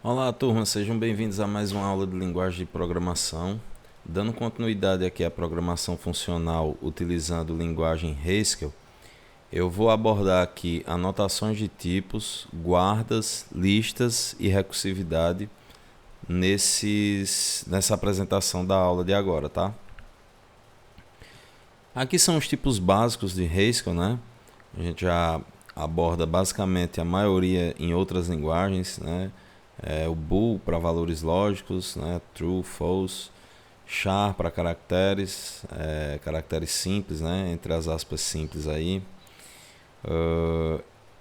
Olá, turma, sejam bem-vindos a mais uma aula de linguagem de programação. Dando continuidade aqui à programação funcional utilizando linguagem Haskell, eu vou abordar aqui anotações de tipos, guardas, listas e recursividade nessa apresentação da aula de agora, tá? Aqui são os tipos básicos de Haskell, né? A gente já aborda basicamente a maioria em outras linguagens, né? O bool para valores lógicos, né? True, false, char para caracteres, caracteres simples, né? Entre as aspas simples aí.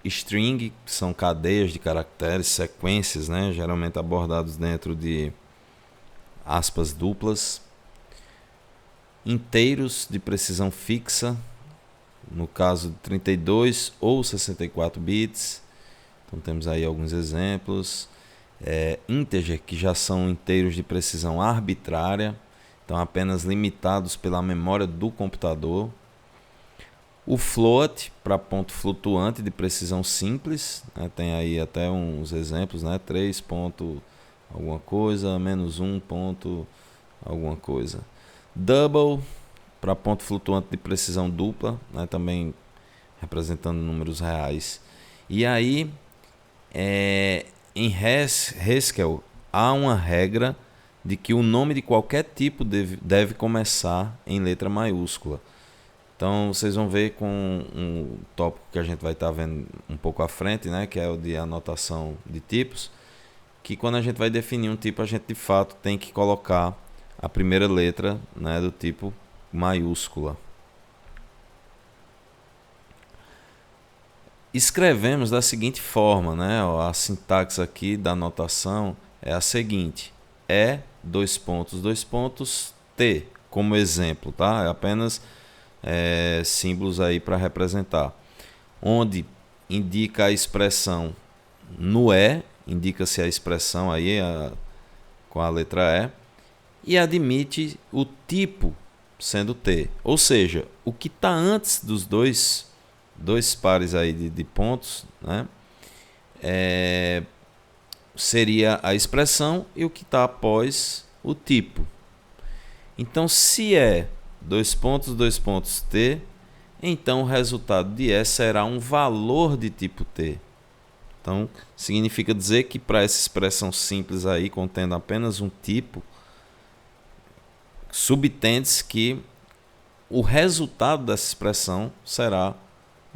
String, que são cadeias de caracteres, sequências, né? Geralmente abordados dentro de aspas duplas. Inteiros de precisão fixa, no caso de 32 ou 64 bits. Então temos aí alguns exemplos. Integer, que já são inteiros de precisão arbitrária, então apenas limitados pela memória do computador. O float, para ponto flutuante de precisão simples, né? Tem aí até uns exemplos, né? 3 ponto alguma coisa, menos 1 ponto alguma coisa. Double, para ponto flutuante de precisão dupla, né? Também representando números reais. E aí, em Haskell, há uma regra de que o nome de qualquer tipo deve começar em letra maiúscula. Então vocês vão ver com um tópico que a gente vai estar vendo um pouco à frente, né, que é o de anotação de tipos, que quando a gente vai definir um tipo, a gente de fato tem que colocar a primeira letra, né, do tipo maiúscula. Escrevemos da seguinte forma, né? A sintaxe aqui da anotação é a seguinte: dois pontos, T, como exemplo, tá? É apenas símbolos aí para representar. Onde indica a expressão no indica-se a expressão aí com a letra E admite o tipo sendo T. Ou seja, o que está antes dos dois pares aí de pontos, né? Seria a expressão e o que está após o tipo. Então, se dois pontos T, então o resultado de E será um valor de tipo T. Então, significa dizer que para essa expressão simples aí, contendo apenas um tipo, subtende-se que o resultado dessa expressão será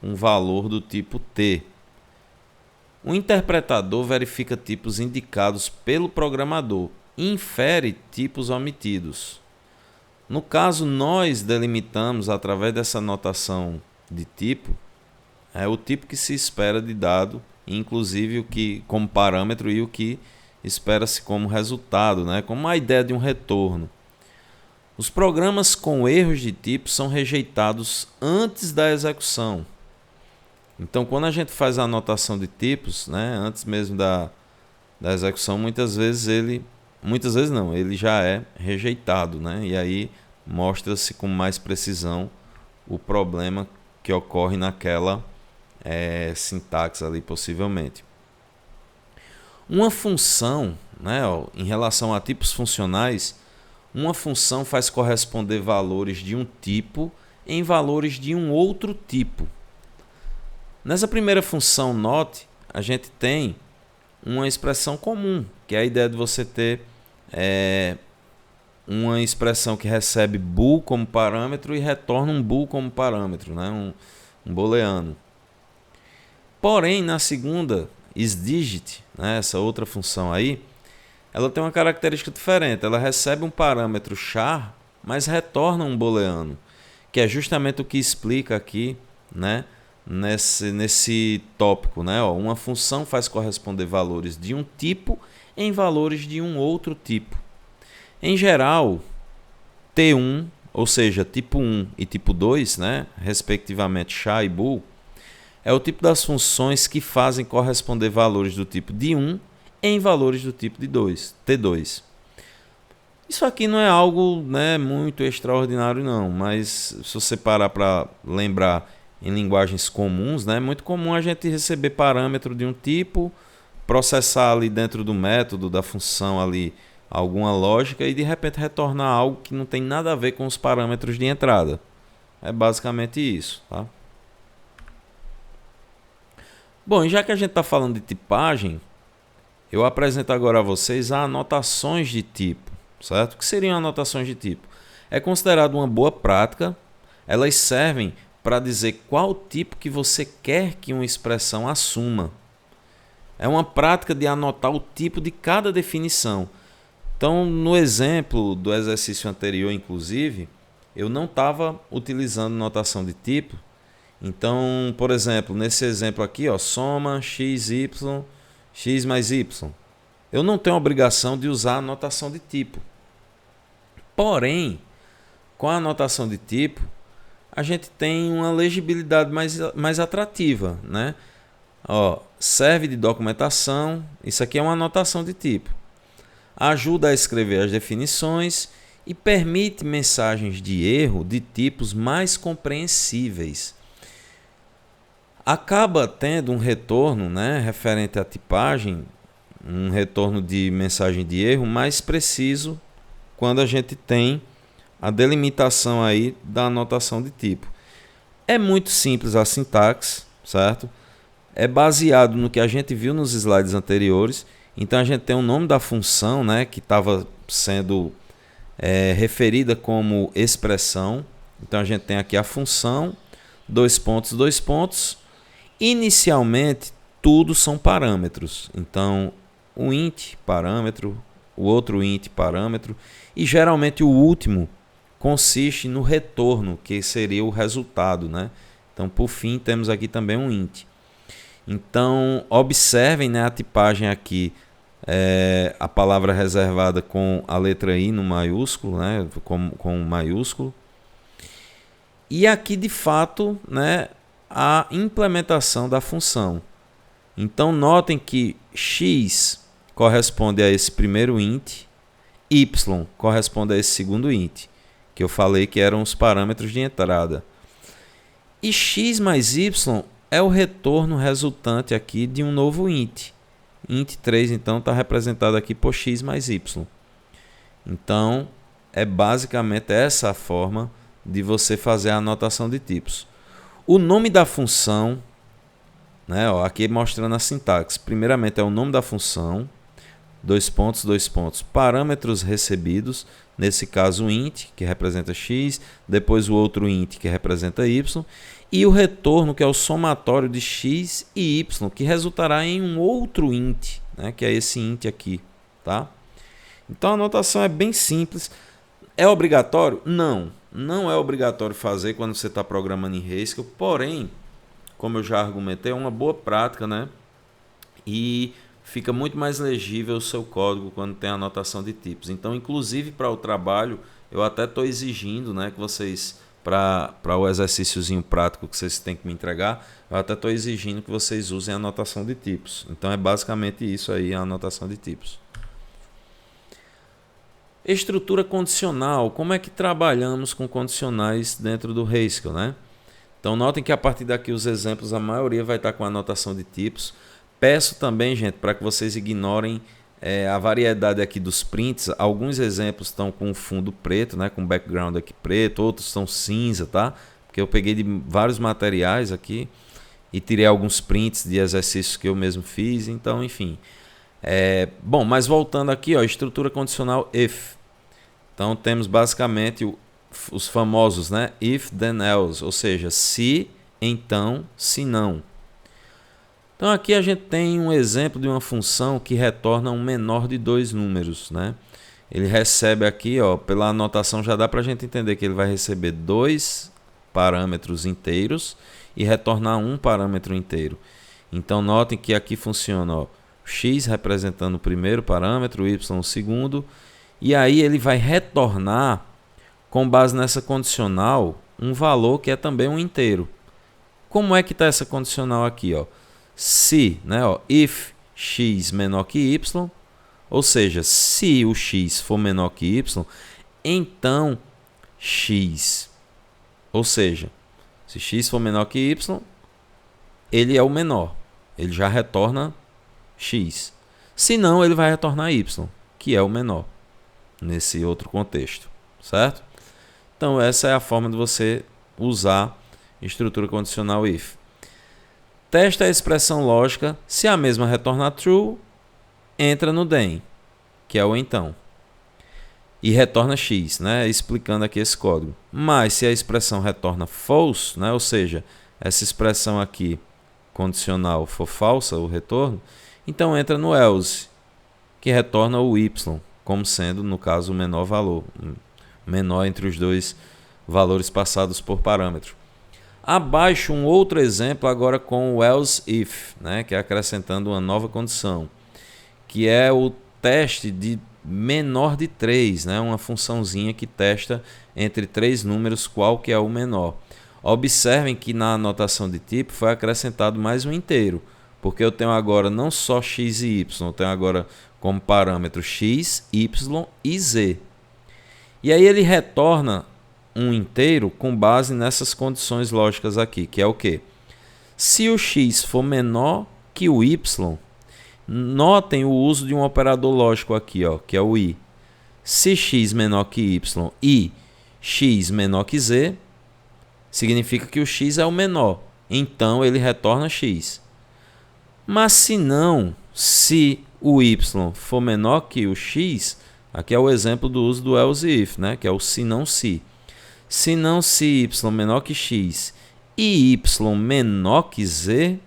um valor do tipo T. O interpretador verifica tipos indicados pelo programador e infere tipos omitidos. No caso, nós delimitamos através dessa notação de tipo o tipo que se espera de dado, inclusive o que como parâmetro e o que espera-se como resultado, né? Como a ideia de um retorno. Os programas com erros de tipo são rejeitados antes da execução. Então, quando a gente faz a anotação de tipos, né, antes mesmo da execução, muitas vezes ele já é rejeitado, né? E aí mostra-se com mais precisão o problema que ocorre naquela sintaxe ali, possivelmente. Uma função, né, em relação a tipos funcionais, uma função faz corresponder valores de um tipo em valores de um outro tipo. Nessa primeira função not, a gente tem uma expressão comum, que é a ideia de você ter uma expressão que recebe bool como parâmetro e retorna um bool como parâmetro, né? um booleano. Porém, na segunda, isDigit, né? Essa outra função aí, ela tem uma característica diferente. Ela recebe um parâmetro char, mas retorna um booleano, que é justamente o que explica aqui, né? Nesse tópico, né? Uma função faz corresponder valores de um tipo em valores de um outro tipo. Em geral, T1, ou seja, tipo 1 e tipo 2, né? Respectivamente char e bool, é o tipo das funções que fazem corresponder valores do tipo de 1 em valores do tipo de 2, T2. Isso aqui não é algo, né, muito extraordinário não, mas se você parar para lembrar em linguagens comuns, né, é muito comum a gente receber parâmetro de um tipo processar ali dentro do método, da função ali, alguma lógica e de repente retornar algo que não tem nada a ver com os parâmetros de entrada. É basicamente isso, tá? Bom, e já que a gente está falando de tipagem, eu apresento agora a vocês as anotações de tipo, certo? O que seriam anotações de tipo? É considerado uma boa prática, elas servem para dizer qual tipo que você quer que uma expressão assuma. É uma prática de anotar o tipo de cada definição. Então, no exemplo do exercício anterior, inclusive, eu não estava utilizando notação de tipo. Então, por exemplo, nesse exemplo aqui, ó, soma x, y, x mais y. Eu não tenho a obrigação de usar a notação de tipo. Porém, com a anotação de tipo, a gente tem uma legibilidade mais atrativa, né? Ó, serve de documentação, isso aqui é uma anotação de tipo. Ajuda a escrever as definições e permite mensagens de erro de tipos mais compreensíveis. Acaba tendo um retorno, né, referente à tipagem, um retorno de mensagem de erro mais preciso quando a gente tem a delimitação aí da anotação de tipo. É muito simples a sintaxe, certo? É baseado no que a gente viu nos slides anteriores. Então a gente tem o nome da função, né, que estava sendo referida como expressão. Então a gente tem aqui a função, dois pontos. Inicialmente, tudo são parâmetros. Então, o int, parâmetro, o outro int, parâmetro. E geralmente o último consiste no retorno, que seria o resultado, né? Então, por fim, temos aqui também um int. Então, observem, né, a tipagem aqui, a palavra reservada com a letra I no maiúsculo, né, com maiúsculo. E aqui, de fato, né, a implementação da função. Então, notem que x corresponde a esse primeiro int, y corresponde a esse segundo int, que eu falei que eram os parâmetros de entrada. E x mais y é o retorno resultante aqui de um novo int. Int 3, então, está representado aqui por x mais y. Então, é basicamente essa a forma de você fazer a anotação de tipos. O nome da função, né, ó, aqui mostrando a sintaxe. Primeiramente é o nome da função, dois pontos, parâmetros recebidos, nesse caso o int, que representa x, depois o outro int, que representa y, e o retorno, que é o somatório de x e y, que resultará em um outro int, né, que é esse int aqui, tá? Então a anotação é bem simples. É obrigatório? Não. Não é obrigatório fazer quando você está programando em Haskell, porém, como eu já argumentei, é uma boa prática, né? E fica muito mais legível o seu código quando tem anotação de tipos. Então, inclusive para o trabalho, eu até estou exigindo, né, que vocês, para o exercíciozinho prático que vocês têm que me entregar, eu até estou exigindo que vocês usem a anotação de tipos. Então, é basicamente isso aí, a anotação de tipos. Estrutura condicional. Como é que trabalhamos com condicionais dentro do Haskell, né? Então, notem que a partir daqui os exemplos, a maioria vai estar com anotação de tipos. Peço também, gente, para que vocês ignorem a variedade aqui dos prints. Alguns exemplos estão com fundo preto, né, com background aqui preto, outros estão cinza, tá? Porque eu peguei de vários materiais aqui e tirei alguns prints de exercícios que eu mesmo fiz. Então, enfim. Bom, mas voltando aqui, ó, estrutura condicional if. Então, temos basicamente os famosos, né, if, then else, ou seja, se, então, se não. Então aqui a gente tem um exemplo de uma função que retorna um menor de dois números, né? Ele recebe aqui, ó, pela anotação já dá para a gente entender que ele vai receber dois parâmetros inteiros e retornar um parâmetro inteiro. Então notem que aqui funciona, ó, x representando o primeiro parâmetro, y o segundo, e aí ele vai retornar, com base nessa condicional, um valor que é também um inteiro. Como é que está essa condicional aqui, ó? Se, né, ó, if x menor que y, ou seja, se o x for menor que y, então x, ou seja, se x for menor que y, ele é o menor, ele já retorna x. Se não, ele vai retornar y, que é o menor, nesse outro contexto, certo? Então essa é a forma de você usar estrutura condicional if. Testa a expressão lógica, se a mesma retornar true, entra no then, que é o então, e retorna x, né? Explicando aqui esse código. Mas se a expressão retorna false, né? Ou seja, essa expressão aqui condicional for falsa, o retorno, então entra no else, que retorna o y, como sendo, no caso, o menor valor, menor entre os dois valores passados por parâmetro. Abaixo um outro exemplo agora com o else if, né? Que é acrescentando uma nova condição, que é o teste de menor de 3, né? Uma funçãozinha que testa entre 3 números qual que é o menor. Observem que na anotação de tipo foi acrescentado mais um inteiro, porque eu tenho agora não só x e y, eu tenho agora como parâmetro x, y e z. E aí ele retorna um inteiro com base nessas condições lógicas aqui, que é o quê? Se o x for menor que o y, notem o uso de um operador lógico aqui, ó, que é o i. Se x menor que y e x menor que z, significa que o x é o menor. Então ele retorna x. Mas se não, se o y for menor que o x, aqui é o exemplo do uso do else if, né, que é o se não se. Se não se y menor que x e y menor que z,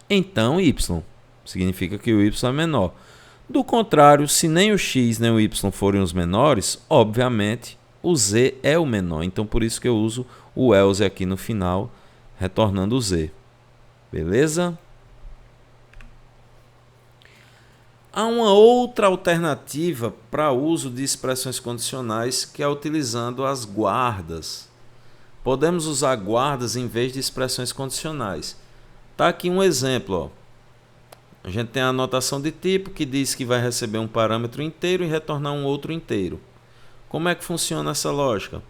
então y. Significa que o y é menor. Do contrário, se nem o x nem o y forem os menores, obviamente o z é o menor. Então por isso que eu uso o else aqui no final, retornando o z. Beleza? Há uma outra alternativa para uso de expressões condicionais, que é utilizando as guardas. Podemos usar guardas em vez de expressões condicionais. Tá aqui um exemplo, ó. A gente tem a anotação de tipo que diz que vai receber um parâmetro inteiro e retornar um outro inteiro. Como é que funciona essa lógica?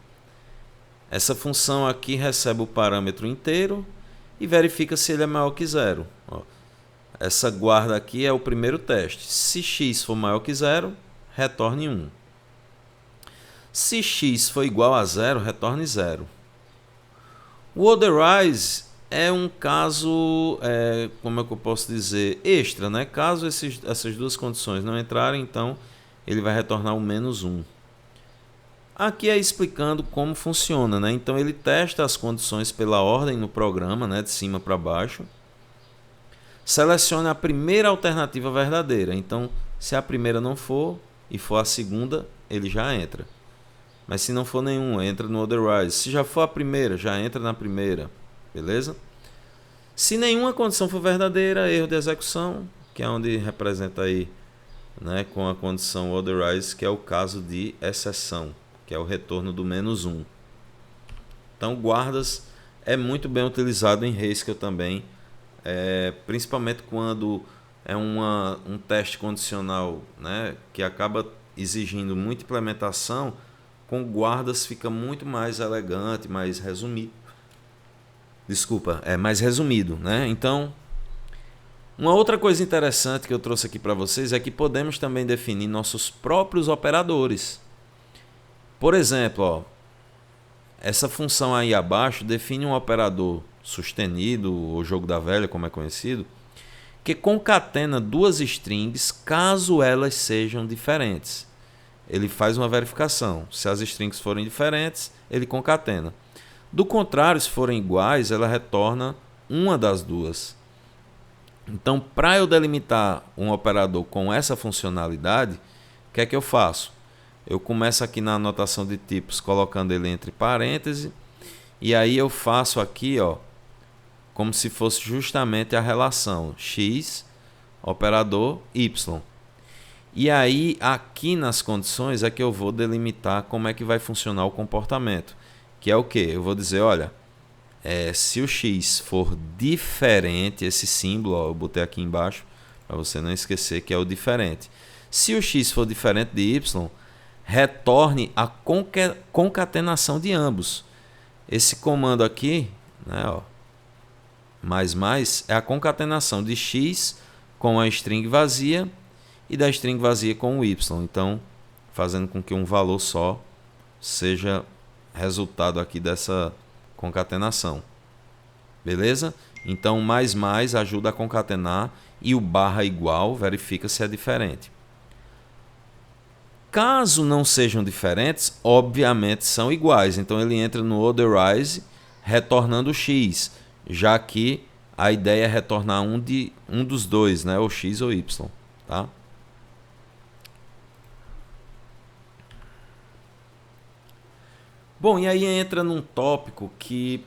Essa função aqui recebe o parâmetro inteiro e verifica se ele é maior que zero. Ó, essa guarda aqui é o primeiro teste. Se x for maior que zero, retorne 1. Se x for igual a zero, retorne 0. O otherwise é um caso, como é que eu posso dizer, extra, né? Caso essas duas condições não entrarem, então ele vai retornar o menos 1. Aqui é explicando como funciona, né? Então ele testa as condições pela ordem no programa, né? De cima para baixo. Selecione a primeira alternativa verdadeira. Então, se a primeira não for e for a segunda, ele já entra. Mas se não for nenhum, entra no otherwise. Se já for a primeira, já entra na primeira. Beleza? Se nenhuma condição for verdadeira, erro de execução, que é onde representa aí, né, com a condição otherwise, que é o caso de exceção, que é o retorno do menos 1. Então, guardas é muito bem utilizado em Haskell também, principalmente quando é um teste condicional, né, que acaba exigindo muita implementação. Com guardas fica muito mais elegante, mais resumido. Mais resumido, né? Então, uma outra coisa interessante que eu trouxe aqui para vocês é que podemos também definir nossos próprios operadores. Por exemplo, ó, essa função aí abaixo define um operador sustenido, ou jogo da velha, como é conhecido, que concatena duas strings caso elas sejam diferentes. Ele faz uma verificação. Se as strings forem diferentes, ele concatena. Do contrário, se forem iguais, ela retorna uma das duas. Então, para eu delimitar um operador com essa funcionalidade, o que é que eu faço? Eu começo aqui na anotação de tipos, colocando ele entre parênteses, e aí eu faço aqui, ó, como se fosse justamente a relação x, operador y. E aí, aqui nas condições, é que eu vou delimitar como é que vai funcionar o comportamento. Que é o que? Eu vou dizer, olha, se o x for diferente, esse símbolo, ó, eu botei aqui embaixo, para você não esquecer que é o diferente. Se o x for diferente de y, retorne a concatenação de ambos. Esse comando aqui, né, ó, mais, é a concatenação de x com a string vazia e da string vazia com o y. Então, fazendo com que um valor só seja resultado aqui dessa concatenação. Beleza? Então, mais ajuda a concatenar e o barra igual verifica se é diferente. Caso não sejam diferentes, obviamente são iguais. Então, ele entra no otherwise retornando x, já que a ideia é retornar um dos dois, né? Ou x ou y. Tá? Bom, e aí entra num tópico que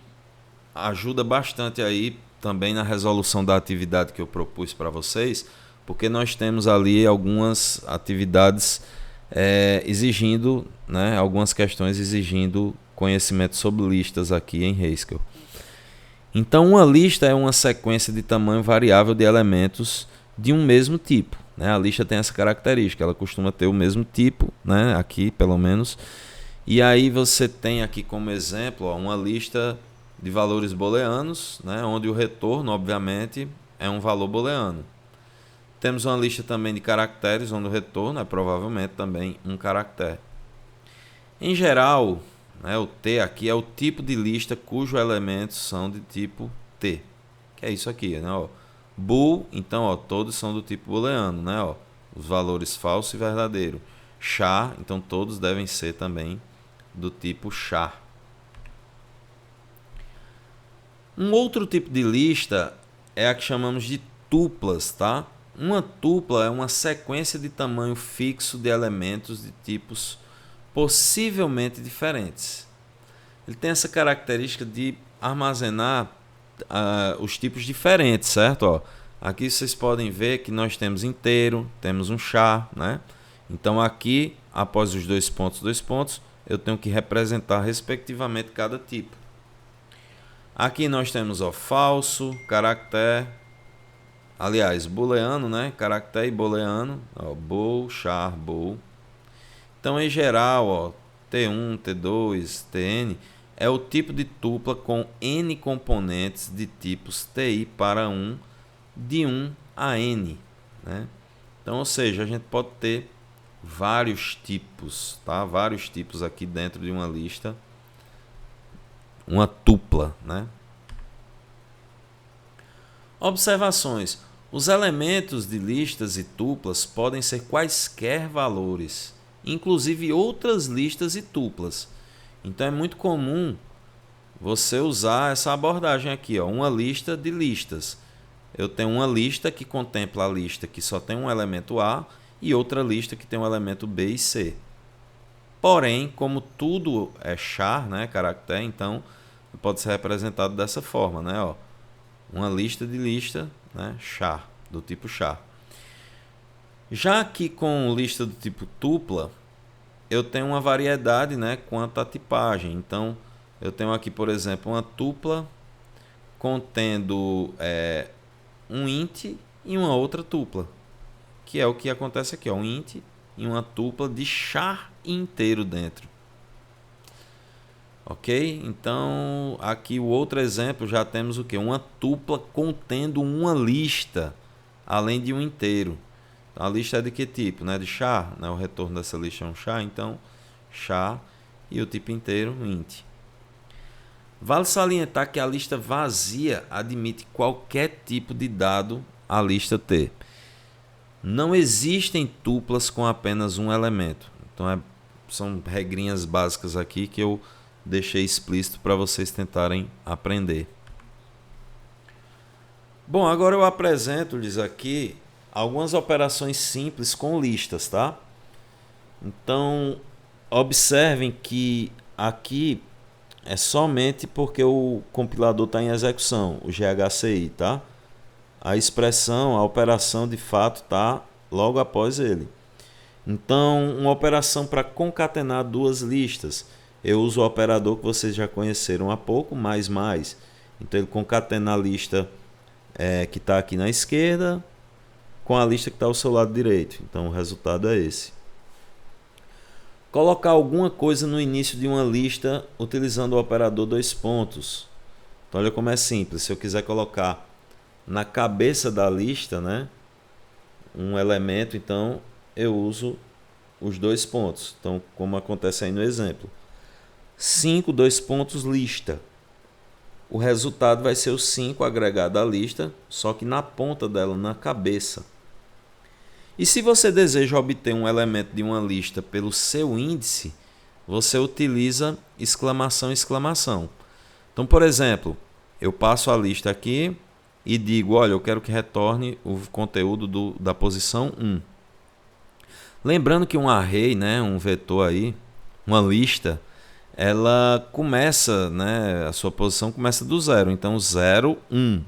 ajuda bastante aí também na resolução da atividade que eu propus para vocês, porque nós temos ali algumas atividades exigindo, né, algumas questões exigindo conhecimento sobre listas aqui em Haskell. Então, uma lista é uma sequência de tamanho variável de elementos de um mesmo tipo, né? A lista tem essa característica, ela costuma ter o mesmo tipo, né? Aqui, pelo menos. E aí você tem aqui como exemplo, ó, uma lista de valores booleanos, né? Onde o retorno, obviamente, é um valor booleano. Temos uma lista também de caracteres, onde o retorno é provavelmente também um caractere. Em geral, né, o T aqui é o tipo de lista cujos elementos são de tipo T, que é isso aqui, né? Ó. Bool, então, ó, todos são do tipo booleano, né? Ó, os valores falso e verdadeiro. Char, então todos devem ser também do tipo char. Um outro tipo de lista é a que chamamos de tuplas, tá? Uma tupla é uma sequência de tamanho fixo de elementos de tipos possivelmente diferentes. Ele tem essa característica de armazenar os tipos diferentes, certo? Ó, aqui vocês podem ver que nós temos inteiro, temos um char, né? Então aqui, após os dois pontos, eu tenho que representar respectivamente cada tipo. Aqui nós temos ó, falso, caractere, aliás, booleano, né? Caractere e booleano, ó, bool, char, bool. Então, em geral, ó, T1, T2, Tn é o tipo de tupla com n componentes de tipos Ti para 1, de 1 a n. Né? Então, ou seja, a gente pode ter vários tipos, tá? Vários tipos aqui dentro de uma lista, uma tupla. Né? Observações. Os elementos de listas e tuplas podem ser quaisquer valores, inclusive outras listas e tuplas. Então é muito comum você usar essa abordagem aqui, ó, uma lista de listas. Eu tenho uma lista que contempla a lista que só tem um elemento A e outra lista que tem um elemento B e C. Porém, como tudo é char, né, caractere, então pode ser representado dessa forma, né, ó, uma lista de lista, né, char, do tipo char. Já que com lista do tipo tupla, eu tenho uma variedade, né, quanto à tipagem. Então, eu tenho aqui, por exemplo, uma tupla contendo um int e uma outra tupla, que é o que acontece aqui, ó, um int e uma tupla de char inteiro dentro. Ok? Então, aqui o outro exemplo já temos o que? Uma tupla contendo uma lista, além de um inteiro. A lista é de que tipo? Né? De char, né? O retorno dessa lista é um char, então char e o tipo inteiro int. Vale salientar que a lista vazia admite qualquer tipo de dado à lista T. Não existem tuplas com apenas um elemento. Então são regrinhas básicas aqui que eu deixei explícito para vocês tentarem aprender. Bom, agora eu apresento-lhes aqui algumas operações simples com listas, tá? Então, observem que aqui é somente porque o compilador está em execução, o GHCI, tá? A expressão, a operação de fato está logo após ele. Então, uma operação para concatenar duas listas, eu uso o operador que vocês já conheceram há pouco, mais. Então, ele concatena a lista que está aqui na esquerda com a lista que está ao seu lado direito. Então, o resultado é esse. Colocar alguma coisa no início de uma lista utilizando o operador dois pontos. Então, olha como é simples. Se eu quiser colocar na cabeça da lista, né, um elemento, então eu uso os 2 pontos. Então, como acontece aí no exemplo. 5, 2 pontos, lista. O resultado vai ser o 5 agregado à lista, só que na ponta dela, na cabeça. E se você deseja obter um elemento de uma lista pelo seu índice, você utiliza exclamação, exclamação. Então, por exemplo, eu passo a lista aqui e digo, olha, eu quero que retorne o conteúdo da posição 1. Lembrando que um array, né, um vetor aí, uma lista, ela começa, né, a sua posição começa do 0. Então, 0, 1.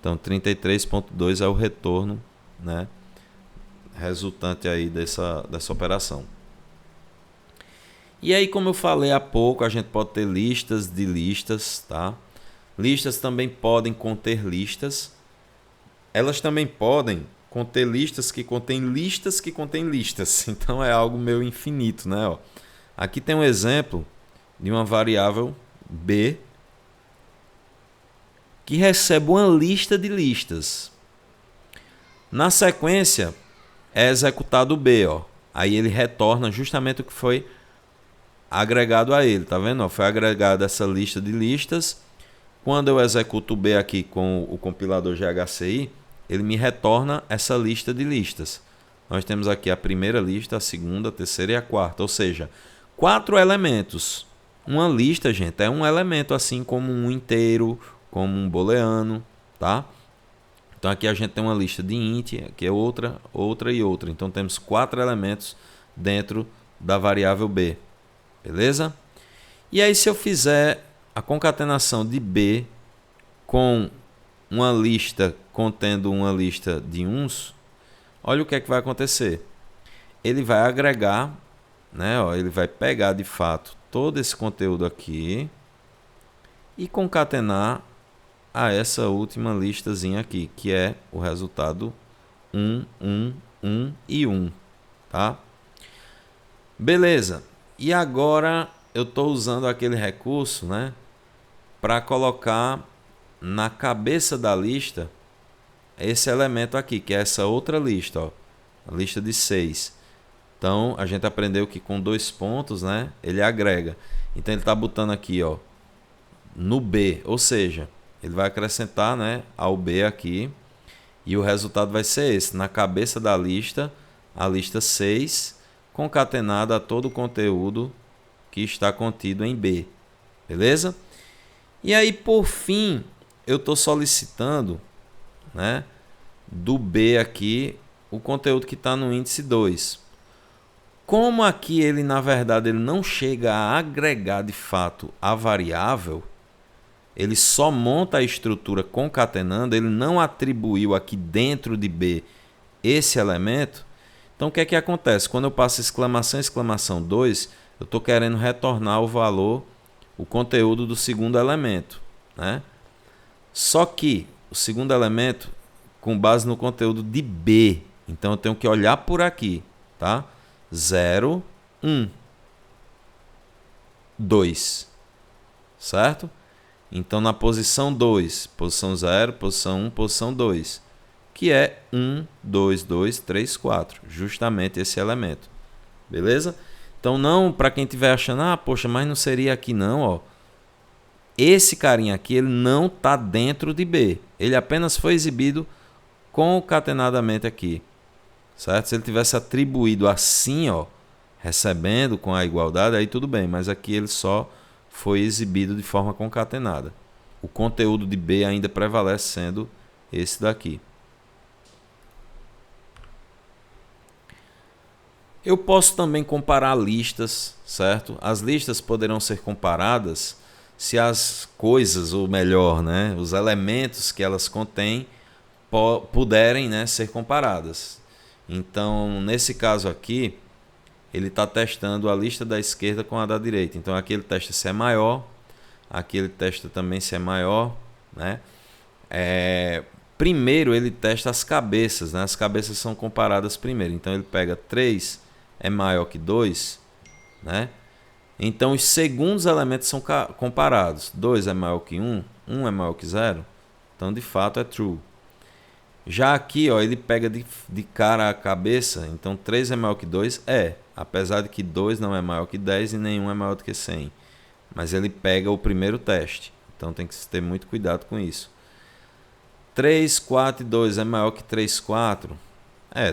Então, 33.2 é o retorno, né, resultante aí dessa operação. E aí, como eu falei há pouco, a gente pode ter listas de listas, tá? Listas também podem conter listas. Elas também podem conter listas que contêm listas que contêm listas. Então é algo meio infinito, né? Ó, aqui tem um exemplo de uma variável b que recebe uma lista de listas. Na sequência é executado o b, ó. Aí ele retorna justamente o que foi agregado a ele, tá vendo? Ó, foi agregado essa lista de listas. Quando eu executo o b aqui com o compilador GHCI, ele me retorna essa lista de listas. Nós temos aqui a primeira lista, a segunda, a terceira e a quarta, ou seja, 4 elementos. Uma lista, gente, é um elemento assim como um inteiro, como um booleano, tá? Então aqui a gente tem uma lista de int, aqui é outra, outra e outra. Então temos 4 elementos dentro da variável b, beleza? E aí se eu fizer a concatenação de b com uma lista contendo uma lista de uns, olha o que é que vai acontecer. Ele vai agregar, né, ó, ele vai pegar de fato todo esse conteúdo aqui e concatenar a essa última listazinha aqui, que é o resultado 1, 1, 1 e 1, tá? Beleza. E agora eu estou usando aquele recurso, né, para colocar na cabeça da lista esse elemento aqui, que é essa outra lista, ó, a lista de 6. Então a gente aprendeu que com 2 pontos, né, ele agrega. Então ele está botando aqui, ó, no B, ou seja, ele vai acrescentar, né, ao B aqui, e o resultado vai ser esse, na cabeça da lista, a lista 6 concatenada a todo o conteúdo que está contido em B, beleza? E aí, por fim, eu estou solicitando, né, do B aqui o conteúdo que está no índice 2. Como aqui ele, na verdade, ele não chega a agregar de fato a variável, ele só monta a estrutura concatenando, ele não atribuiu aqui dentro de B esse elemento. Então o que é que acontece? Quando eu passo exclamação, exclamação 2, eu estou querendo retornar o valor, o conteúdo do segundo elemento, né? Só que o segundo elemento com base no conteúdo de B. Então eu tenho que olhar por aqui, tá? 0, 1, 2, certo? Então na posição 2, posição 0, posição 1, posição 2, que é 1, 2, 2, 3, 4, justamente esse elemento, beleza? Então não, para quem estiver achando, ah, poxa, mas não seria aqui não, ó. Esse carinha aqui, ele não está dentro de B, ele apenas foi exibido concatenadamente aqui, certo? Se ele tivesse atribuído assim, ó, recebendo com a igualdade, aí tudo bem, mas aqui ele só foi exibido de forma concatenada. O conteúdo de B ainda prevalece sendo esse daqui. Eu posso também comparar listas, certo? As listas poderão ser comparadas se as coisas, ou melhor, né, os elementos que elas contêm puderem, né, ser comparadas. Então, nesse caso aqui, ele está testando a lista da esquerda com a da direita. Então, aqui ele testa se é maior, aqui ele testa também se é maior, né? Primeiro ele testa as cabeças, né? As cabeças são comparadas primeiro. Então, ele pega 3 é maior que 2, né? Então os segundos elementos são comparados. 2 é maior que 1, 1 é maior que 0. Então de fato é true. Já aqui, ó, ele pega de cara a cabeça, então 3 é maior que 2? Apesar de que 2 não é maior que 10 e nenhum é maior do que 100. Mas ele pega o primeiro teste, então tem que ter muito cuidado com isso. 3, 4 e 2 é maior que 3, 4?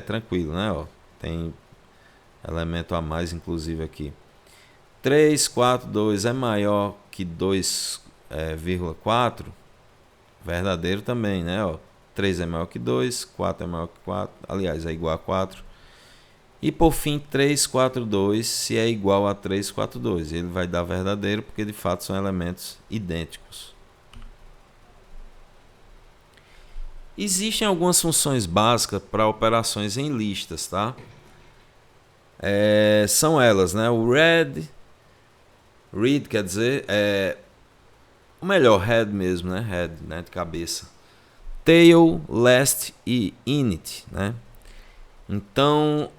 Tranquilo, né? Ó, tem elemento a mais, inclusive, aqui. 3, 4, 2 é maior que 2,4? Verdadeiro também, né? Ó, 3 é maior que 2, 4 é maior que 4, aliás, é igual a 4. E por fim, 3, 4, 2, se é igual a 3, 4, 2. Ele vai dar verdadeiro porque de fato são elementos idênticos. Existem algumas funções básicas para operações em listas, tá? São elas, né? O read quer dizer, o melhor, head mesmo, né? Head, né? De cabeça. Tail, last e init, né? Então,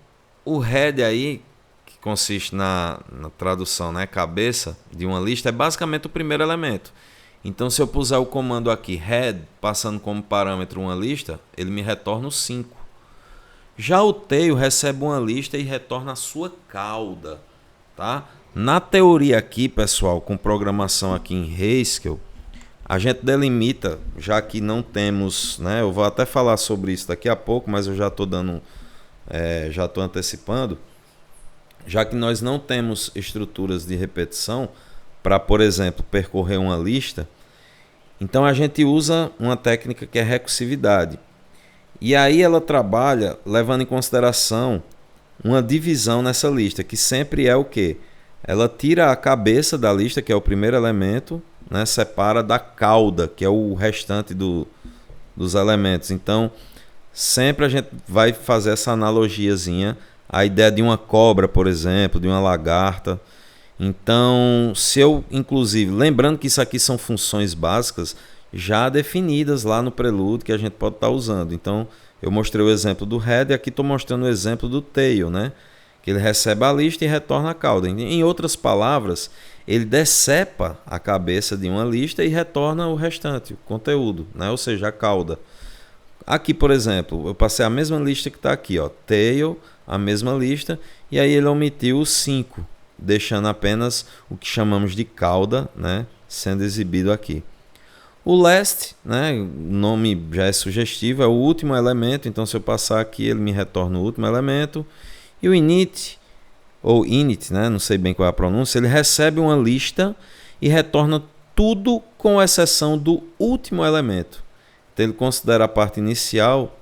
o head aí, que consiste na tradução, né? Cabeça de uma lista, é basicamente o primeiro elemento. Então, se eu puser o comando aqui, head, passando como parâmetro uma lista, ele me retorna o 5. Já o tail recebe uma lista e retorna a sua cauda, tá? Na teoria aqui, pessoal, com programação aqui em Haskell, a gente delimita, já que não temos, né? Eu vou até falar sobre isso daqui a pouco, mas eu já estou já estou antecipando. Já que nós não temos estruturas de repetição para, por exemplo, percorrer uma lista, então a gente usa uma técnica que é recursividade. E aí ela trabalha levando em consideração uma divisão nessa lista, que sempre é o quê? Ela tira a cabeça da lista, que é o primeiro elemento, né, separa da cauda, que é o restante dos elementos. Então, sempre a gente vai fazer essa analogiazinha, a ideia de uma cobra, por exemplo, de uma lagarta. Então, se eu, inclusive, lembrando que isso aqui são funções básicas já definidas lá no Prelude que a gente pode estar usando. Então, eu mostrei o exemplo do head e aqui estou mostrando o exemplo do tail, né? Que ele recebe a lista e retorna a cauda. Em outras palavras, ele decepa a cabeça de uma lista e retorna o restante, o conteúdo, né? Ou seja, a cauda. Aqui, por exemplo, eu passei a mesma lista que está aqui, ó, tail, a mesma lista, e aí ele omitiu o 5, deixando apenas o que chamamos de cauda, né, sendo exibido aqui. O last, né, o nome já é sugestivo, é o último elemento, então se eu passar aqui ele me retorna o último elemento. E o init, ou init, né, não sei bem qual é a pronúncia, ele recebe uma lista e retorna tudo com exceção do último elemento. Então ele considera a parte inicial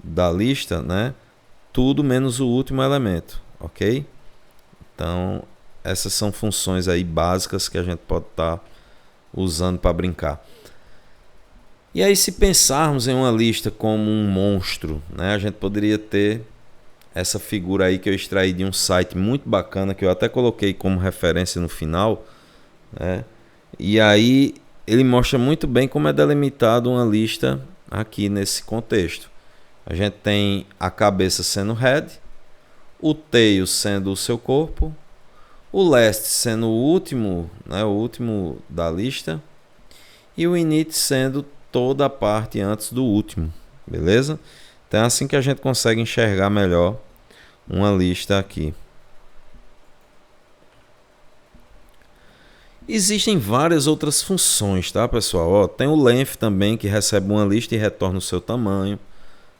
da lista, né, tudo menos o último elemento, ok? Então essas são funções aí básicas que a gente pode estar usando para brincar. E aí, se pensarmos em uma lista como um monstro, né, a gente poderia ter essa figura aí que eu extraí de um site muito bacana, que eu até coloquei como referência no final, né? E aí ele mostra muito bem como é delimitado uma lista aqui nesse contexto. A gente tem a cabeça sendo o head, o tail sendo o seu corpo, o last sendo o último, né, o último da lista, e o init sendo toda a parte antes do último, beleza? Então é assim que a gente consegue enxergar melhor uma lista aqui. Existem várias outras funções, tá, pessoal? Ó, tem o length também, que recebe uma lista e retorna o seu tamanho.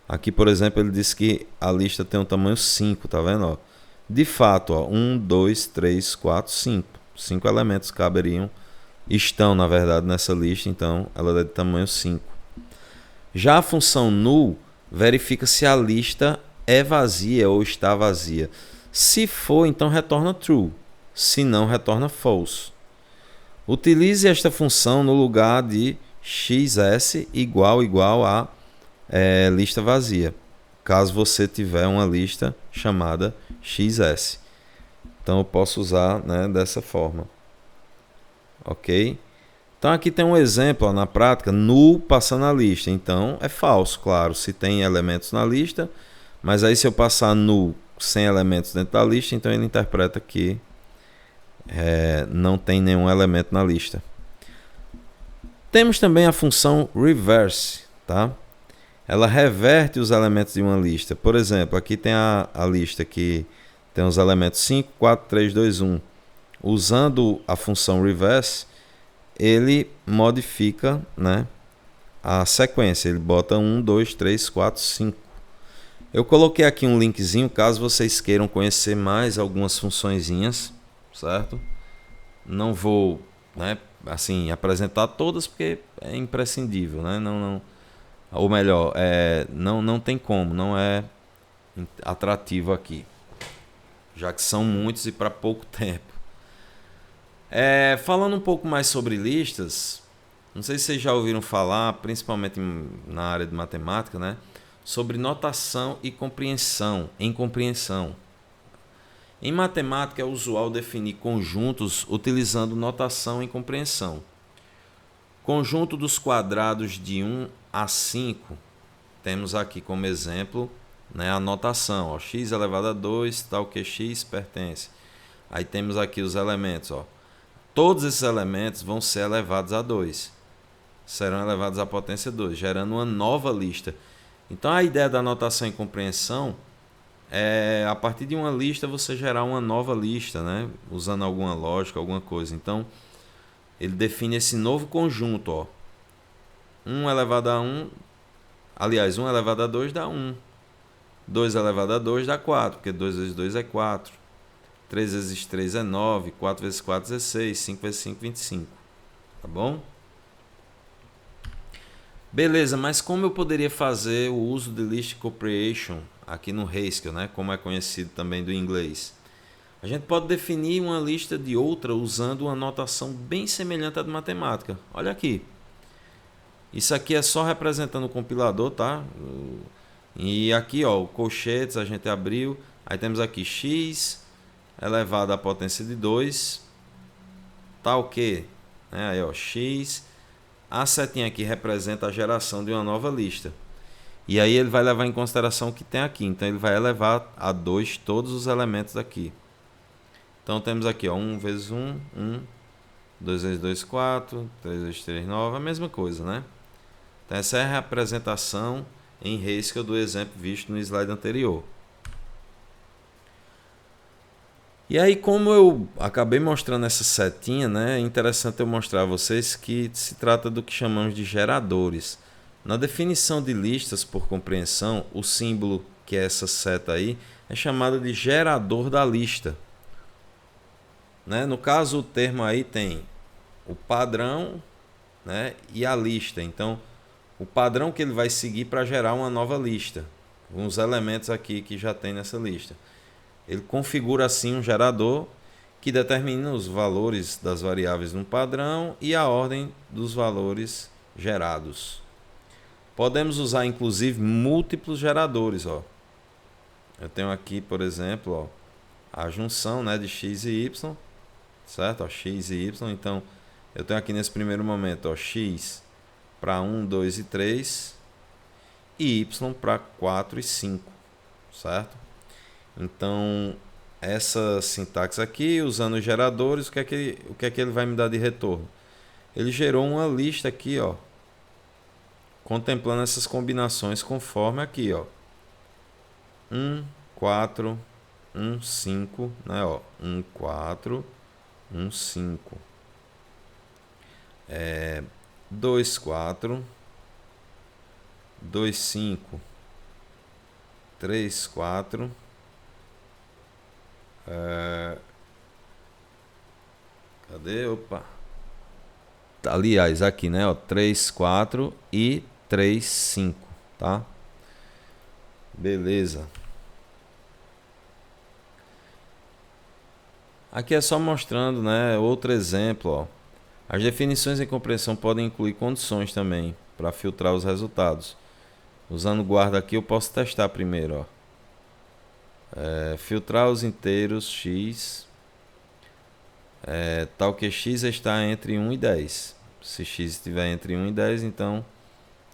Aqui, por exemplo, ele diz que a lista tem um tamanho 5, tá vendo? Ó, de fato, ó, 1, 2, 3, 4, 5. 5 elementos estão, na verdade, nessa lista, então ela é de tamanho 5. Já a função null verifica se a lista é vazia ou está vazia. Se for, então retorna true. Se não, retorna false. Utilize esta função no lugar de xs igual a lista vazia, caso você tiver uma lista chamada xs. Então eu posso usar, né, dessa forma. Ok? Então aqui tem um exemplo, ó, na prática, null passando a lista. Então é falso, claro, se tem elementos na lista. Mas aí se eu passar null sem elementos dentro da lista, então ele interpreta que não tem nenhum elemento na lista. Temos também a função reverse, tá? ela reverte os elementos de uma lista. Por exemplo, aqui tem a lista que tem os elementos 5, 4, 3, 2, 1. Usando a função reverse, ele modifica, né, a sequência. Ele bota 1, 2, 3, 4, 5. Eu coloquei aqui um linkzinho caso vocês queiram conhecer mais algumas funçõezinhas, certo? Não vou, né, assim, apresentar todas porque é imprescindível, né? Não, ou melhor, não tem como, não é atrativo aqui, já que são muitos e para pouco tempo. Falando um pouco mais sobre listas, não sei se vocês já ouviram falar, principalmente na área de matemática, né, sobre notação e compreensão, em compreensão. Em matemática é usual definir conjuntos utilizando notação em compreensão. Conjunto dos quadrados de 1 a 5, temos aqui como exemplo, né, a notação, ó, x elevado a 2, tal que x pertence. Aí temos aqui os elementos. Ó. Todos esses elementos vão ser elevados a 2. Serão elevados à potência 2, gerando uma nova lista. Então a ideia da notação em compreensão a partir de uma lista você gerar uma nova lista, né? Usando alguma lógica, alguma coisa. Então ele define esse novo conjunto, ó. 1 elevado a 1, aliás, 1 elevado a 2 dá 1. 2 elevado a 2 dá 4, porque 2 vezes 2 é 4. 3 vezes 3 é 9, 4 vezes 4 é 16, 5 vezes 5 é 25. Tá bom? Beleza, mas como eu poderia fazer o uso de list comprehension aqui no Haskell, né? Como é conhecido também do inglês? A gente pode definir uma lista de outra usando uma notação bem semelhante à de matemática. Olha aqui. Isso aqui é só representando o compilador, tá? E aqui, ó, o colchetes a gente abriu. Aí temos aqui x elevado à potência de 2. Tá o quê? Aí, ó, x. A setinha aqui representa a geração de uma nova lista. E aí ele vai levar em consideração o que tem aqui. Então ele vai elevar a 2 todos os elementos aqui. Então temos aqui, ó, 1 vezes 1, 1. 2 vezes 2, 4. 3 vezes 3, 9. A mesma coisa, né? Então essa é a representação em Haskell do exemplo visto no slide anterior. E aí, como eu acabei mostrando essa setinha, né, é interessante eu mostrar a vocês que se trata do que chamamos de geradores. Na definição de listas por compreensão, o símbolo, que é essa seta aí, é chamado de gerador da lista. Né? No caso, o termo aí tem o padrão, né, e a lista. Então, o padrão que ele vai seguir para gerar uma nova lista. Uns elementos aqui que já tem nessa lista. Ele configura assim um gerador que determina os valores das variáveis no padrão e a ordem dos valores gerados. Podemos usar inclusive múltiplos geradores. Ó. Eu tenho aqui, por exemplo, ó, a junção, né, de x e y, certo? Ó, x e y. Então, eu tenho aqui nesse primeiro momento, ó, x para 1, 2 e 3 e y para 4 e 5, certo? Então, essa sintaxe aqui, usando os geradores, o que é que ele vai me dar de retorno? Ele gerou uma lista aqui, ó, contemplando essas combinações conforme aqui, ó, 1, 4, 1, 5, né, ó, 1, 4, 1, 5, 2, 4, 2, 5, 3, 4, cadê? Opa. Aliás, aqui, né? Ó, 3, 4 e 3, 5, tá? Beleza. Aqui é só mostrando, né? Outro exemplo, ó. As definições em compreensão podem incluir condições também para filtrar os resultados. Usando o guarda aqui, eu posso testar primeiro, ó. Filtrar os inteiros x, tal que x está entre 1 e 10. Se x estiver entre 1 e 10, então,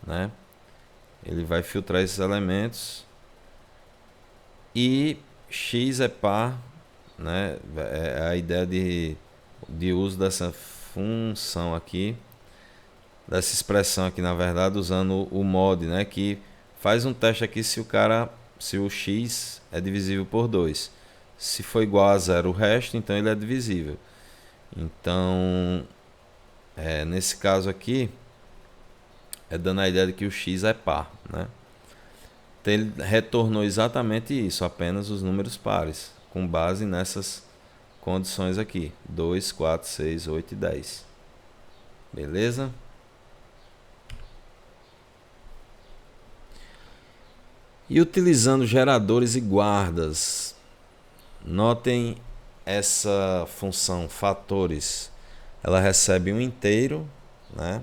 né, ele vai filtrar esses elementos. E x é par, né, é a ideia de uso dessa função aqui, dessa expressão aqui, na verdade, usando o mod, né, que faz um teste aqui se o x é divisível por 2. Se for igual a 0 o resto, então ele é divisível. Então, nesse caso aqui, dando a ideia de que o x é par, né? Então, ele retornou exatamente isso, apenas os números pares, com base nessas condições aqui: 2, 4, 6, 8 e 10. Beleza? E utilizando geradores e guardas, notem essa função fatores. Ela recebe um inteiro, né?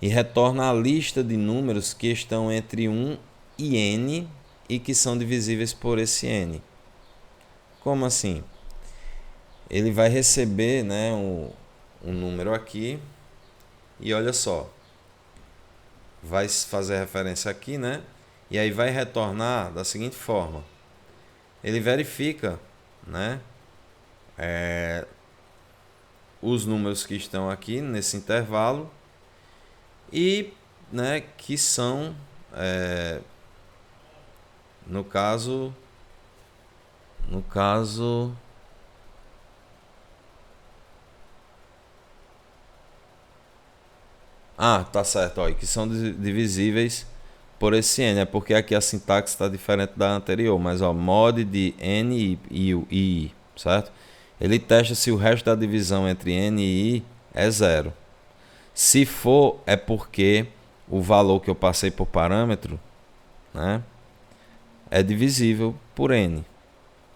E retorna a lista de números que estão entre 1 e n e que são divisíveis por esse n. Como assim? Ele vai receber, né, um número aqui e olha só, vai fazer referência aqui, né? E aí vai retornar da seguinte forma: ele verifica, né, os números que estão aqui nesse intervalo e, né, que são, no caso, tá certo, ó, que são divisíveis por esse n, porque aqui a sintaxe está diferente da anterior, mas ó, mod de n e i, certo? Ele testa se o resto da divisão entre n e i é 0. Se for, é porque o valor que eu passei por parâmetro, né, é divisível por n,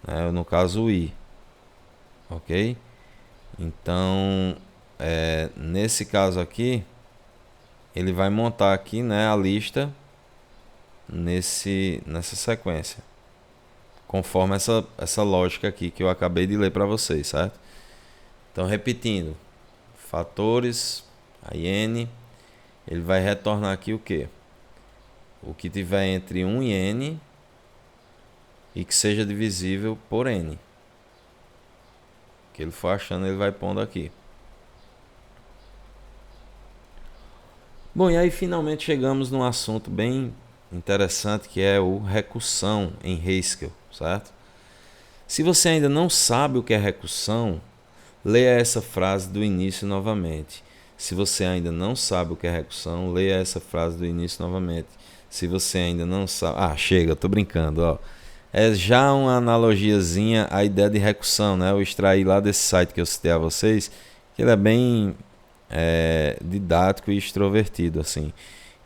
né, no caso o i, ok? Então, nesse caso aqui, ele vai montar aqui, né, a lista nessa sequência, conforme essa lógica aqui que eu acabei de ler para vocês, certo? Então, repetindo, fatores, aí n, ele vai retornar aqui o que? O que tiver entre 1 e n e que seja divisível por n. O que ele for achando, ele vai pondo aqui. Bom, e aí finalmente chegamos num assunto bem interessante, que é o recursão em Haskell, certo? Se você ainda não sabe o que é recursão, leia essa frase do início novamente. Se você ainda não sabe o que é recursão, leia essa frase do início novamente. Se você ainda não sabe... chega, eu tô brincando, ó. É já uma analogiazinha à ideia de recursão, né? Eu extraí lá desse site que eu citei a vocês, que ele é bem didático e extrovertido, assim.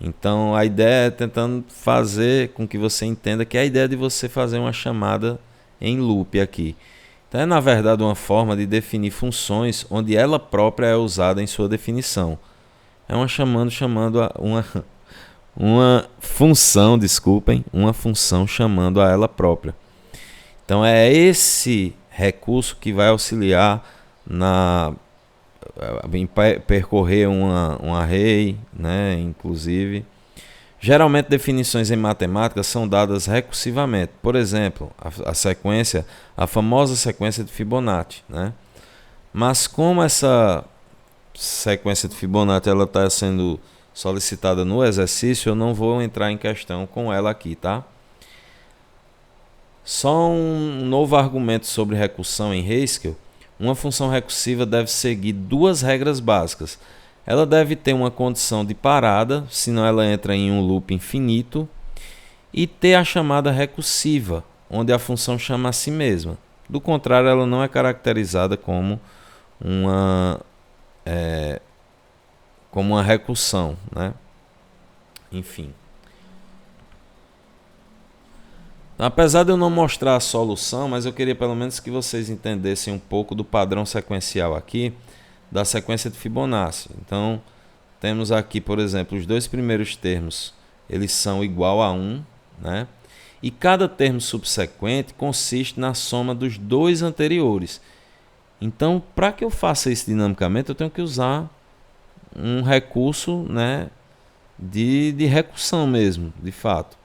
Então a ideia é tentando fazer com que você entenda que é a ideia de você fazer uma chamada em loop aqui. Então é na verdade uma forma de definir funções onde ela própria é usada em sua definição. É uma função, uma função chamando a ela própria. Então é esse recurso que vai auxiliar em percorrer um array, né, inclusive. Geralmente definições em matemática são dadas recursivamente. Por exemplo, a famosa sequência de Fibonacci, né? Mas como essa sequência de Fibonacci ela está sendo solicitada no exercício, eu não vou entrar em questão com ela aqui, tá? Só um novo argumento sobre recursão em Haskell. Uma função recursiva deve seguir duas regras básicas. Ela deve ter uma condição de parada, senão ela entra em um loop infinito, e ter a chamada recursiva, onde a função chama a si mesma. Do contrário, ela não é caracterizada como uma recursão, né? Enfim. Apesar de eu não mostrar a solução, mas eu queria pelo menos que vocês entendessem um pouco do padrão sequencial aqui da sequência de Fibonacci. Então, temos aqui, por exemplo, os dois primeiros termos, eles são igual a 1, né? E cada termo subsequente consiste na soma dos dois anteriores. Então, para que eu faça isso dinamicamente, eu tenho que usar um recurso, né, de recursão mesmo, de fato.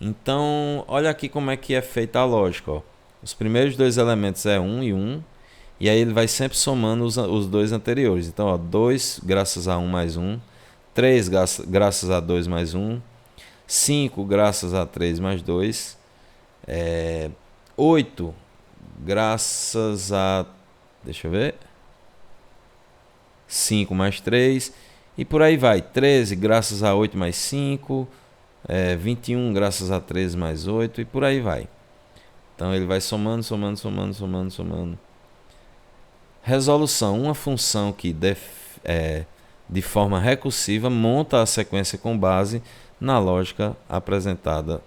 Então, olha aqui como é que é feita a lógica. Ó. Os primeiros dois elementos é 1 e 1, e aí ele vai sempre somando os dois anteriores. Então, ó, 2 graças a 1 mais 1, 3 graças a 2 mais 1, 5 graças a 3 mais 2, 8 graças a, deixa eu ver, 5 mais 3, e por aí vai, 13 graças a 8 mais 5, 21 graças a 13 mais 8, e por aí vai. Então ele vai somando. Resolução, uma função que de forma recursiva monta a sequência com base na lógica apresentada,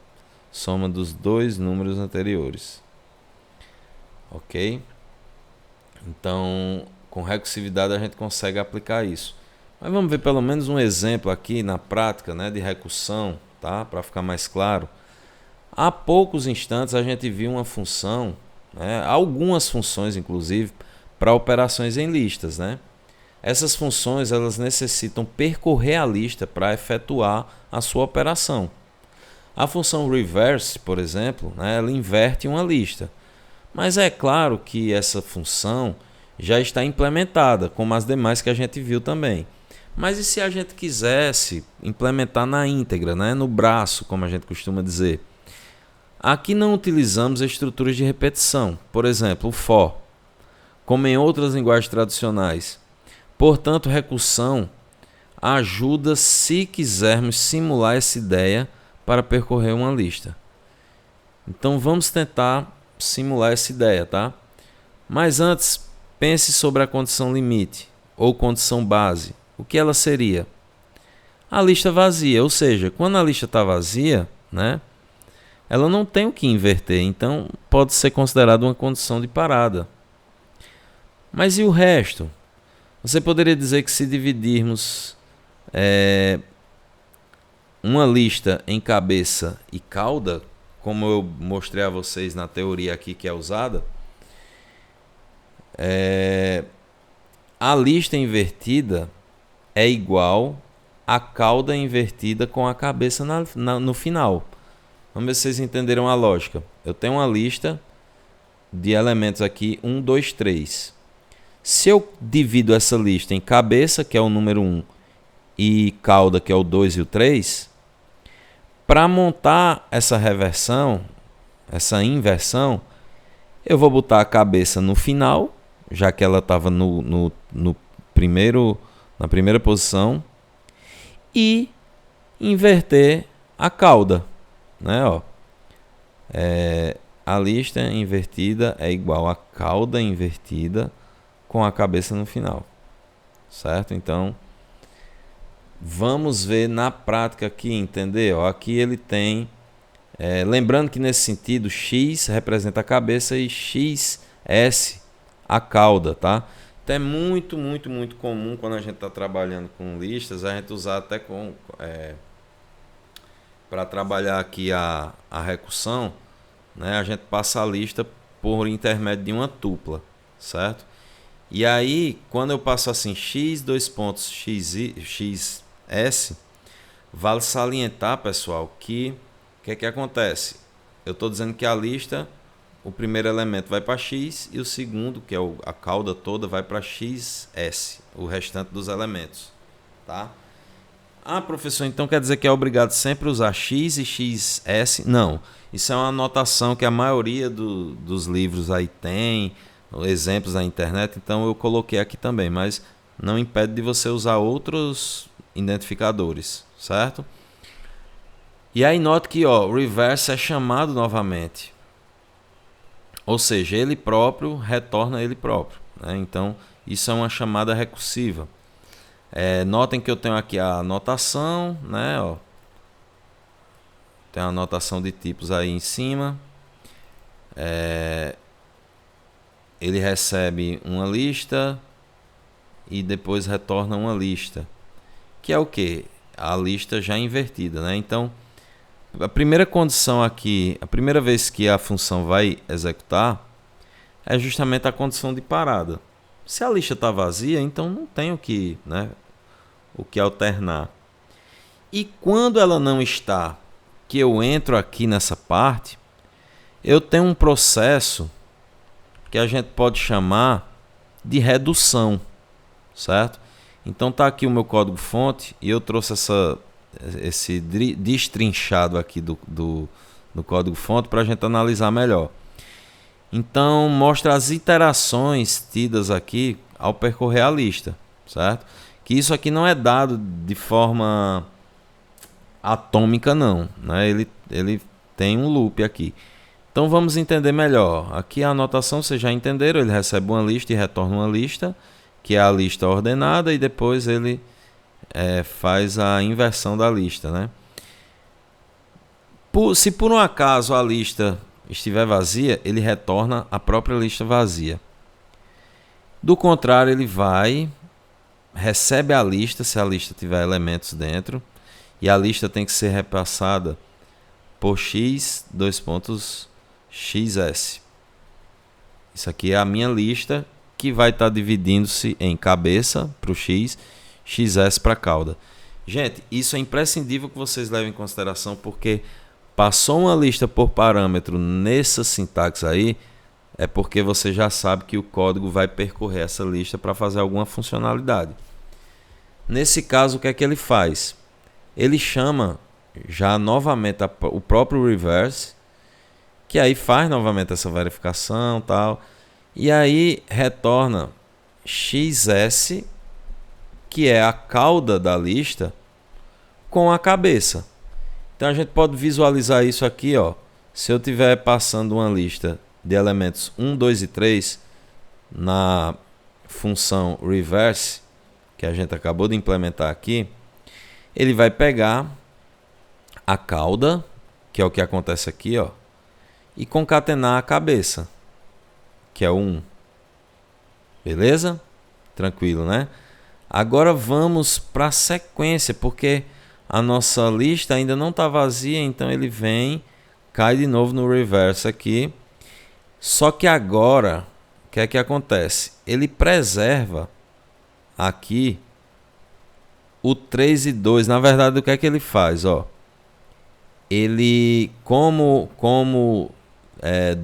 soma dos dois números anteriores. Ok? Então, com recursividade a gente consegue aplicar isso. Mas vamos ver pelo menos um exemplo aqui na prática, né, de recursão, tá? Para ficar mais claro. Há poucos instantes a gente viu uma função, né, algumas funções inclusive, para operações em listas, né? Essas funções elas necessitam percorrer a lista para efetuar a sua operação. A função reverse, por exemplo, né, ela inverte uma lista. Mas é claro que essa função já está implementada, como as demais que a gente viu também. Mas e se a gente quisesse implementar na íntegra, né, no braço, como a gente costuma dizer? Aqui não utilizamos estruturas de repetição, por exemplo, o for, como em outras linguagens tradicionais. Portanto, recursão ajuda se quisermos simular essa ideia para percorrer uma lista. Então vamos tentar simular essa ideia, tá? Mas antes, pense sobre a condição limite ou condição base. O que ela seria? A lista vazia, ou seja, quando a lista está vazia, né, ela não tem o que inverter, então pode ser considerada uma condição de parada. Mas e o resto? Você poderia dizer que se dividirmos uma lista em cabeça e cauda, como eu mostrei a vocês na teoria aqui que é usada, a lista invertida é igual à cauda invertida com a cabeça no final. Vamos ver se vocês entenderam a lógica. Eu tenho uma lista de elementos aqui, 1, 2, 3. Se eu divido essa lista em cabeça, que é o número 1, e cauda, que é o 2 e o 3, para montar essa reversão, essa inversão, eu vou botar a cabeça no final, já que ela estava na primeira posição, e inverter a cauda. Né? A lista invertida é igual a cauda invertida com a cabeça no final, certo? Então vamos ver na prática aqui, entender? Aqui ele tem, lembrando que nesse sentido x representa a cabeça e xs a cauda, tá? Então é muito comum quando a gente está trabalhando com listas a gente usar até para trabalhar aqui a recursão, né? A gente passa a lista por intermédio de uma tupla, certo? E aí, quando eu passo assim, x, dois pontos, xs, vale salientar, pessoal, que o que acontece? Eu estou dizendo que a lista, o primeiro elemento vai para x e o segundo, que é a cauda toda, vai para xs, o restante dos elementos, tá? Ah, professor, então quer dizer que é obrigado sempre usar x e xs? Não, isso é uma anotação que a maioria dos livros aí tem, exemplos na internet, então eu coloquei aqui também, mas não impede de você usar outros identificadores, certo? E aí note que reverse é chamado novamente, ou seja, ele próprio retorna ele próprio, né? Então isso é uma chamada recursiva. Notem que eu tenho aqui a anotação, né? Tem a anotação de tipos aí em cima. Ele recebe uma lista e depois retorna uma lista, que é o que? A lista já invertida, né? Então, a primeira condição aqui, a primeira vez que a função vai executar, é justamente a condição de parada. Se a lista está vazia, então não tem o que alternar. E quando ela não está, que eu entro aqui nessa parte, eu tenho um processo que a gente pode chamar de redução, certo? Então tá aqui o meu código fonte e eu trouxe esse destrinchado aqui do código-fonte para a gente analisar melhor. Então, mostra as iterações tidas aqui ao percorrer a lista, certo? Que isso aqui não é dado de forma atômica, não, né? Ele tem um loop aqui. Então, vamos entender melhor. Aqui a anotação, vocês já entenderam, ele recebe uma lista e retorna uma lista, que é a lista ordenada, e depois ele faz a inversão da lista, né? Se por um acaso a lista estiver vazia, ele retorna a própria lista vazia. Do contrário, ele recebe a lista, se a lista tiver elementos dentro, e a lista tem que ser repassada por x, xs. Isso aqui é a minha lista, que vai estar dividindo-se em cabeça para o x, xs para a cauda. Gente, isso é imprescindível que vocês levem em consideração, porque passou uma lista por parâmetro nessa sintaxe aí, é porque você já sabe que o código vai percorrer essa lista para fazer alguma funcionalidade. Nesse caso, o que é que ele faz? Ele chama já novamente o próprio reverse, que aí faz novamente essa verificação, tal, e aí retorna xs, que é a cauda da lista, com a cabeça. Então a gente pode visualizar isso aqui, ó. Se eu estiver passando uma lista de elementos 1, 2 e 3 na função reverse, que a gente acabou de implementar aqui, ele vai pegar a cauda, que é o que acontece aqui, ó, e concatenar a cabeça, que é o 1. Beleza? Tranquilo, né? Agora vamos para a sequência, porque a nossa lista ainda não está vazia, então ele vem, cai de novo no reverse aqui. Só que agora, o que é que acontece? Ele preserva aqui o 3 e 2. Na verdade, o que é que ele faz? Ó, ele, como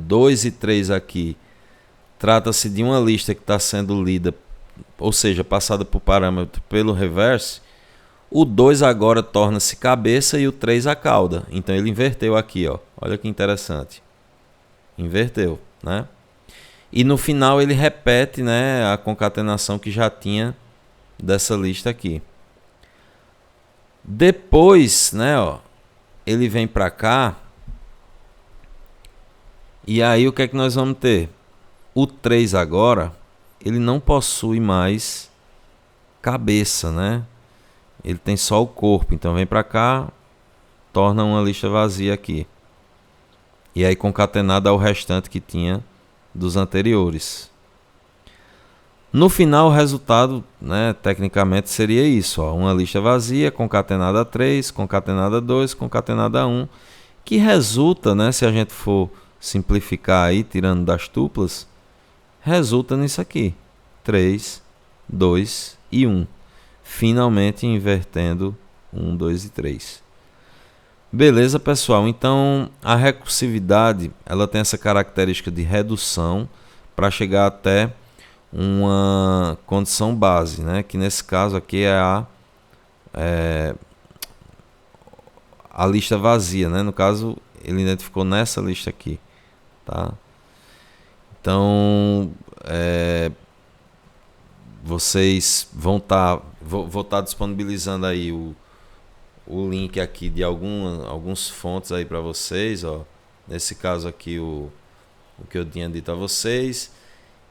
2 e 3 aqui, trata-se de uma lista que está sendo lida, ou seja, passada por parâmetro pelo reverse, o 2 agora torna-se cabeça e o 3 a cauda. Então ele inverteu aqui, ó. Olha que interessante. Inverteu, né? E no final ele repete, né, a concatenação que já tinha dessa lista aqui. Depois, né, ó, ele vem para cá. E aí o que é que nós vamos ter? O 3 agora, ele não possui mais cabeça, né? Ele tem só o corpo. Então vem para cá, torna uma lista vazia aqui. E aí concatenado ao restante que tinha dos anteriores. No final o resultado, né, tecnicamente seria isso, ó, uma lista vazia, concatenada a 3, concatenada a 2, concatenada a 1, que resulta, né, se a gente for simplificar aí, tirando das tuplas, resulta nisso aqui, 3, 2 e 1. Finalmente invertendo 1, 2 e 3. Beleza, pessoal? Então, a recursividade, ela tem essa característica de redução para chegar até uma condição base, né? Que nesse caso aqui é a lista vazia, né? No caso, ele identificou nessa lista aqui, tá? Então, vocês vão vou estar disponibilizando aí o link aqui de alguns fontes aí para vocês, ó. Nesse caso aqui o que eu tinha dito a vocês,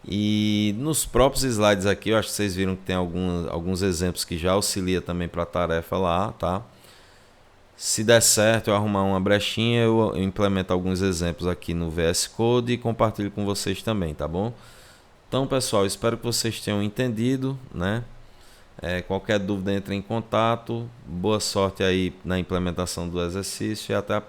e nos próprios slides aqui eu acho que vocês viram que tem alguns exemplos que já auxilia também para a tarefa lá, tá? Se der certo eu arrumar uma brechinha, eu implemento alguns exemplos aqui no VS Code e compartilho com vocês também, tá bom? Então, pessoal, espero que vocês tenham entendido, né? Qualquer dúvida, entre em contato. Boa sorte aí na implementação do exercício e até a próxima.